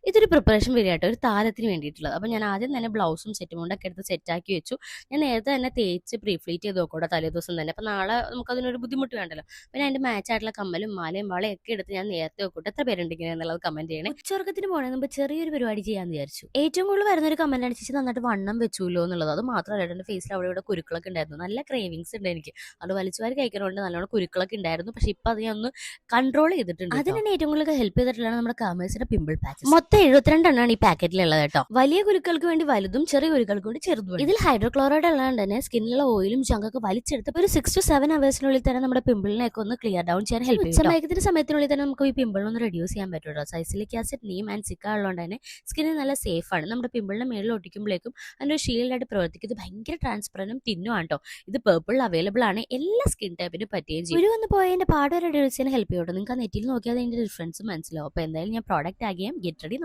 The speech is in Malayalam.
ഇതൊരു പ്രിപ്പറേഷൻ വീഡിയോ ആട്ടോ, ഒരു താരത്തിന് വേണ്ടിയിട്ടുള്ളത്. അപ്പോൾ ഞാൻ ആദ്യം തന്നെ ബ്ലൗസും സെറ്റും കൊണ്ടൊക്കെ എടുത്ത് സെറ്റാക്കി വെച്ചു. ഞാൻ നേരത്തെ തന്നെ തേച്ച് പ്രീഫ്ലീറ്റ് ചെയ്ത് നോക്കൂട്ടോ തലേ ദിവസം തന്നെ. അപ്പോൾ നാളെ നമുക്കതിനൊരു ബുദ്ധിമുട്ട് വേണ്ടല്ലോ. പിന്നെ അതിൻ്റെ മാച്ച് ആയിട്ടുള്ള കമ്മലും മാലയും വളയൊക്കെ എടുത്ത് ഞാൻ നേരത്തെ നോക്കൂട്ടോ. എത്ര പേരുണ്ട് ഇങ്ങനെ എന്നുള്ളത് കമൻറ്റ് ചെയ്യണേ. ഉച്ചവർക്കത്തിന് പോകണമെന്ന് മുമ്പ് ചെറിയൊരു പരിപാടി ചെയ്യാമെന്ന് വിചാരിച്ചു. ഏറ്റവും കൂടുതൽ വരുന്നൊരു കമൻറ്റ് അനുസരിച്ച് നന്നായിട്ട് വണ്ണം വെച്ചുല്ലോ എന്നുള്ളത്. അത് മാത്രമല്ല എൻ്റെ ഫേസിൽ അവിടെ ഇവിടെ കുരുക്കളൊക്കെ ഉണ്ടായിരുന്നു. നല്ല ക്രേവിങ്സ് ഉണ്ട് എനിക്ക്. അത് വലിച്ചുവാരി കഴിക്കുന്നതുകൊണ്ട് നല്ലോണം കുരുക്കളൊക്കെ ഉണ്ടായിരുന്നു. പക്ഷേ ഇപ്പോൾ അത് ഞാൻ ഒന്ന് കൺട്രോൾ ചെയ്തിട്ടുണ്ട്. അതിന് ഏറ്റവും കൂടുതൽ ഹെൽപ്പ് ചെയ്തിട്ടുള്ളതാണ് നമ്മുടെ കാമേഴ്സിന്റെ പിമ്പിൾ പാച്ച്. മൊത്തം 72 എണ്ണമാണ് ഈ പാക്കറ്റിലുള്ളത് കേട്ടോ. വലിയ കുരുക്കൾക്ക് വേണ്ടി വലുതും ചെറിയ കുരുക്കൾക്ക് വേണ്ടി ചെറുതും. ഇതിൽ ഹൈഡ്രോക്ലോറൈഡ് ഉള്ളതുകൊണ്ട് തന്നെ സ്കിന്നിലുള്ള ഓയിലും ജങ്കൊക്കെ വലിച്ചെടുത്ത് ഒരു 6 to 7 അവേഴ്സിനുള്ളിൽ തന്നെ നമ്മുടെ പിമ്പിളിനെയൊക്കെ ഒന്ന് ക്ലിയർ ഡൗൺ ചെയ്യാൻ ഹെൽപ്പ് ചെയ്യും. ഉച്ചമയക്കത്തിന്റെ സമയത്തിനുള്ളിൽ തന്നെ നമുക്ക് ഈ പിമ്പിളിനൊന്ന് റെഡ്യൂസ് ചെയ്യാൻ പറ്റുമോ. സൈസിലിക് ആസിഡ്, നീം ആൻഡ് സിക്ക ഉള്ളതുകൊണ്ട് തന്നെ സ്കിന്നിന് നല്ല സേഫ് ആണ്. നമ്മുടെ പിമ്പിളിന്റെ മേളിൽ ഒട്ടിക്കുമ്പോഴേക്കും അതിന്റെ ഒരു ഷീൽഡായിട്ട് പ്രവർത്തിക്കും. ഇത് ഭയങ്കര ട്രാൻസ്പെറന്റും തിന്നും ആണ് കേട്ടോ. ഇത് പേർപ്പിൾ അവൈലബിൾ ആണ്. എല്ലാ സ്കിൻ ടൈപ്പിനും പറ്റുകയും ചെയ്യും. ഒരു വന്ന് പോയതിന്റെ പാട് റെഡ്യൂസ് ചെയ്യാൻ ഹെൽപ്പ് ചെയ്യും കേട്ടോ. നിങ്ങൾക്ക് ആ നെറ്റിൽ നോക്കിയാൽ അതിന്റെ ഡിഫറൻസ് മനസ്സിലാവും. അപ്പോൾ എന്തായാലും ഞാൻ പ്രോഡക്റ്റ് ആകിയാൽ ഗെറ്റ് റെഡി.